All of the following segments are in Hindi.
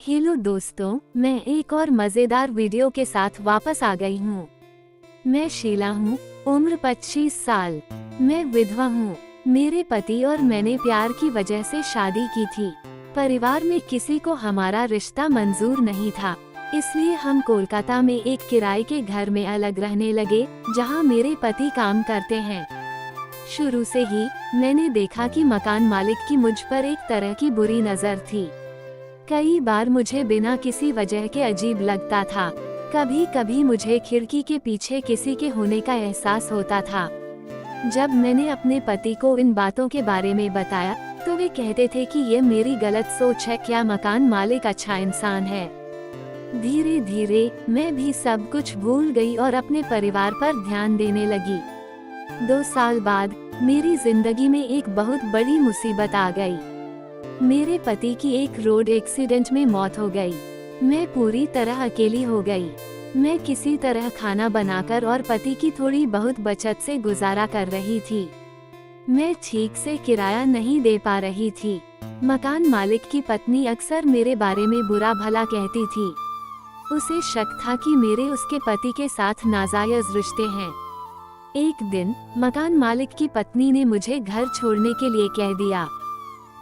हेलो दोस्तों, मैं एक और मज़ेदार वीडियो के साथ वापस आ गई हूँ। मैं शीला हूँ, उम्र 25 साल। मैं विधवा हूँ। मेरे पति और मैंने प्यार की वजह से शादी की थी। परिवार में किसी को हमारा रिश्ता मंजूर नहीं था, इसलिए हम कोलकाता में एक किराए के घर में अलग रहने लगे, जहाँ मेरे पति काम करते हैं। शुरू से ही मैंने देखा कि मकान मालिक की मुझ पर एक तरह की बुरी नज़र थी। कई बार मुझे बिना किसी वजह के अजीब लगता था। कभी कभी मुझे खिड़की के पीछे किसी के होने का एहसास होता था। जब मैंने अपने पति को इन बातों के बारे में बताया, तो वे कहते थे कि ये मेरी गलत सोच है, क्या मकान मालिक अच्छा इंसान है। धीरे धीरे मैं भी सब कुछ भूल गई और अपने परिवार पर ध्यान देने लगी। 2 साल बाद मेरी जिंदगी में एक बहुत बड़ी मुसीबत आ गई। मेरे पति की एक रोड एक्सीडेंट में मौत हो गई। मैं पूरी तरह अकेली हो गई। मैं किसी तरह खाना बनाकर और पति की थोड़ी बहुत बचत से गुजारा कर रही थी। मैं ठीक से किराया नहीं दे पा रही थी। मकान मालिक की पत्नी अक्सर मेरे बारे में बुरा भला कहती थी। उसे शक था कि मेरे उसके पति के साथ नाजायज रिश्ते हैं। एक दिन मकान मालिक की पत्नी ने मुझे घर छोड़ने के लिए कह दिया।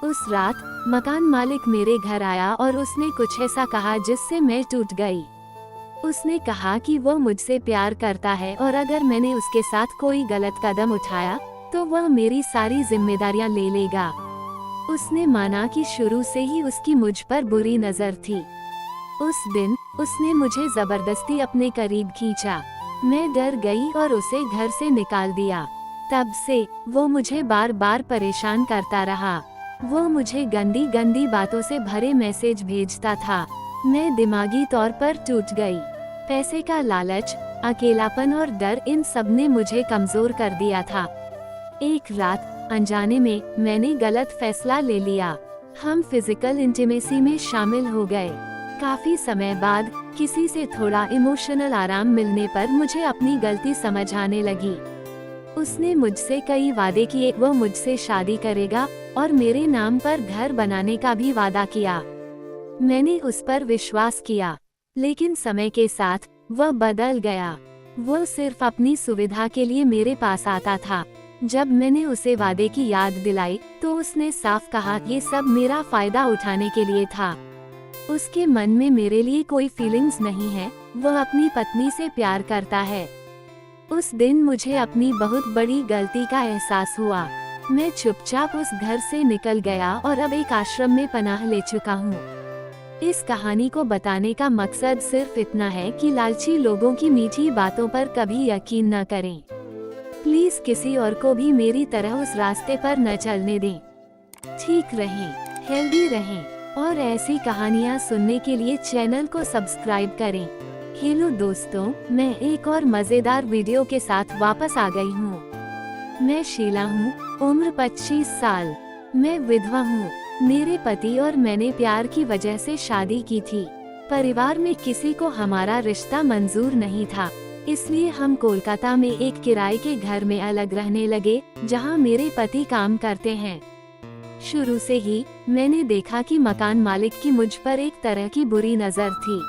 उस रात मकान मालिक मेरे घर आया और उसने कुछ ऐसा कहा जिससे मैं टूट गई। उसने कहा कि वो मुझसे प्यार करता है और अगर मैंने उसके साथ कोई गलत कदम उठाया तो वह मेरी सारी जिम्मेदारियां ले लेगा। उसने माना कि शुरू से ही उसकी मुझ पर बुरी नजर थी। उस दिन उसने मुझे जबरदस्ती अपने करीब खींचा। मैं डर गई और उसे घर से निकाल दिया। तब से वो मुझे बार बार परेशान करता रहा। वो मुझे गंदी गंदी बातों से भरे मैसेज भेजता था। मैं दिमागी तौर पर टूट गई। पैसे का लालच, अकेलापन और डर, इन सब ने मुझे कमजोर कर दिया था। एक रात अनजाने में मैंने गलत फैसला ले लिया। हम फिजिकल इंटीमेसी में शामिल हो गए। काफी समय बाद किसी से थोड़ा इमोशनल आराम मिलने पर मुझे अपनी गलती समझ आने लगी। उसने मुझसे कई वादे किए। वो मुझसे शादी करेगा और मेरे नाम पर घर बनाने का भी वादा किया। मैंने उस पर विश्वास किया, लेकिन समय के साथ वह बदल गया। वो सिर्फ अपनी सुविधा के लिए मेरे पास आता था। जब मैंने उसे वादे की याद दिलाई तो उसने साफ कहा ये सब मेरा फायदा उठाने के लिए था। उसके मन में मेरे लिए कोई फीलिंग्स नहीं है। वह अपनी पत्नी से प्यार करता है। उस दिन मुझे अपनी बहुत बड़ी गलती का एहसास हुआ। मैं चुपचाप उस घर से निकल गया और अब एक आश्रम में पनाह ले चुका हूँ। इस कहानी को बताने का मकसद सिर्फ इतना है कि लालची लोगों की मीठी बातों पर कभी यकीन न करें। प्लीज किसी और को भी मेरी तरह उस रास्ते पर न चलने दें। ठीक रहें, हेल्दी रहें और ऐसी कहानियाँ सुनने के लिए चैनल को सब्सक्राइब करें। हेलो दोस्तों, मैं एक और मज़ेदार वीडियो के साथ वापस आ गई हूँ। मैं शीला हूँ, उम्र 25 साल। मैं विधवा हूँ। मेरे पति और मैंने प्यार की वजह से शादी की थी। परिवार में किसी को हमारा रिश्ता मंजूर नहीं था, इसलिए हम कोलकाता में एक किराए के घर में अलग रहने लगे, जहाँ मेरे पति काम करते हैं। शुरू से ही मैंने देखा कि मकान मालिक की मुझ पर एक तरह की बुरी नज़र थी।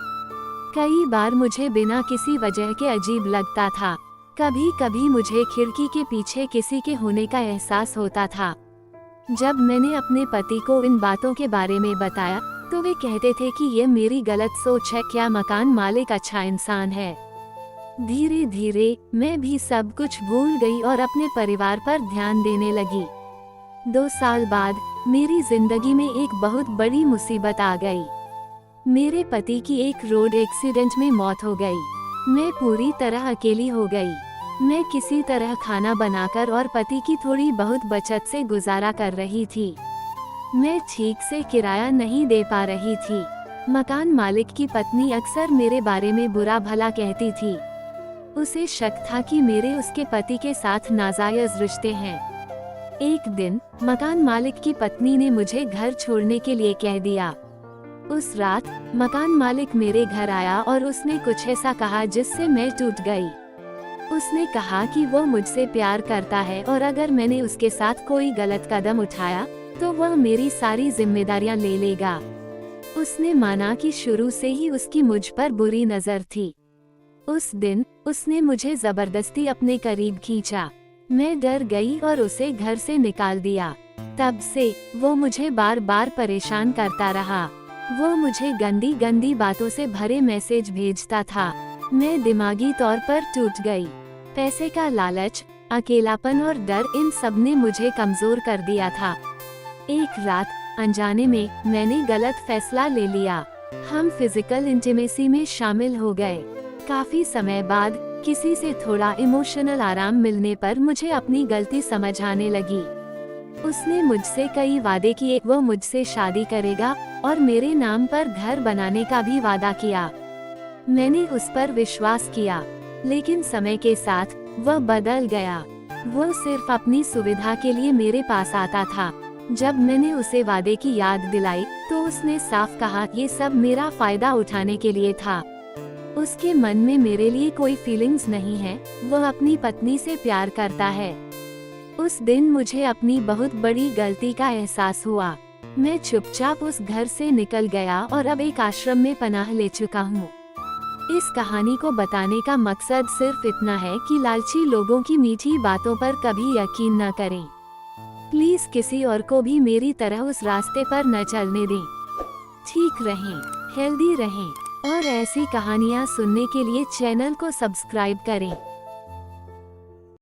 कई बार मुझे बिना किसी वजह के अजीब लगता था। कभी कभी मुझे खिड़की के पीछे किसी के होने का एहसास होता था। जब मैंने अपने पति को इन बातों के बारे में बताया, तो वे कहते थे कि ये मेरी गलत सोच है, क्या मकान मालिक अच्छा इंसान है। धीरे धीरे मैं भी सब कुछ भूल गई और अपने परिवार पर ध्यान देने लगी। 2 साल बाद मेरी जिंदगी में एक बहुत बड़ी मुसीबत आ गई। मेरे पति की एक रोड एक्सीडेंट में मौत हो गई। मैं पूरी तरह अकेली हो गई। मैं किसी तरह खाना बनाकर और पति की थोड़ी बहुत बचत से गुजारा कर रही थी। मैं ठीक से किराया नहीं दे पा रही थी। मकान मालिक की पत्नी अक्सर मेरे बारे में बुरा भला कहती थी। उसे शक था कि मेरे उसके पति के साथ नाजायज रिश्ते हैं। एक दिन मकान मालिक की पत्नी ने मुझे घर छोड़ने के लिए कह दिया। उस रात मकान मालिक मेरे घर आया और उसने कुछ ऐसा कहा जिससे मैं टूट गई। उसने कहा कि वो मुझसे प्यार करता है और अगर मैंने उसके साथ कोई गलत कदम उठाया तो वह मेरी सारी जिम्मेदारियां ले लेगा। उसने माना कि शुरू से ही उसकी मुझ पर बुरी नजर थी। उस दिन उसने मुझे जबरदस्ती अपने करीब खींचा। मैं डर गई और उसे घर से निकाल दिया। तब से वो मुझे बार बार परेशान करता रहा। वो मुझे गंदी गंदी बातों से भरे मैसेज भेजता था। मैं दिमागी तौर पर टूट गई। पैसे का लालच, अकेलापन और डर, इन सब ने मुझे कमजोर कर दिया था। एक रात अनजाने में मैंने गलत फैसला ले लिया। हम फिजिकल इंटीमेसी में शामिल हो गए। काफी समय बाद किसी से थोड़ा इमोशनल आराम मिलने पर मुझे अपनी गलती समझ आने लगी। उसने मुझसे कई वादे किए। वो मुझसे शादी करेगा और मेरे नाम पर घर बनाने का भी वादा किया। मैंने उस पर विश्वास किया, लेकिन समय के साथ वह बदल गया। वो सिर्फ अपनी सुविधा के लिए मेरे पास आता था। जब मैंने उसे वादे की याद दिलाई तो उसने साफ कहा ये सब मेरा फायदा उठाने के लिए था। उसके मन में मेरे लिए कोई फीलिंग्स नहीं है। वह अपनी पत्नी से प्यार करता है। उस दिन मुझे अपनी बहुत बड़ी गलती का एहसास हुआ। मैं चुपचाप उस घर से निकल गया और अब एक आश्रम में पनाह ले चुका हूँ। इस कहानी को बताने का मकसद सिर्फ इतना है कि लालची लोगों की मीठी बातों पर कभी यकीन न करें। प्लीज किसी और को भी मेरी तरह उस रास्ते पर न चलने दें। ठीक रहें, हेल्दी रहें और ऐसी कहानियाँ सुनने के लिए चैनल को सब्सक्राइब करें।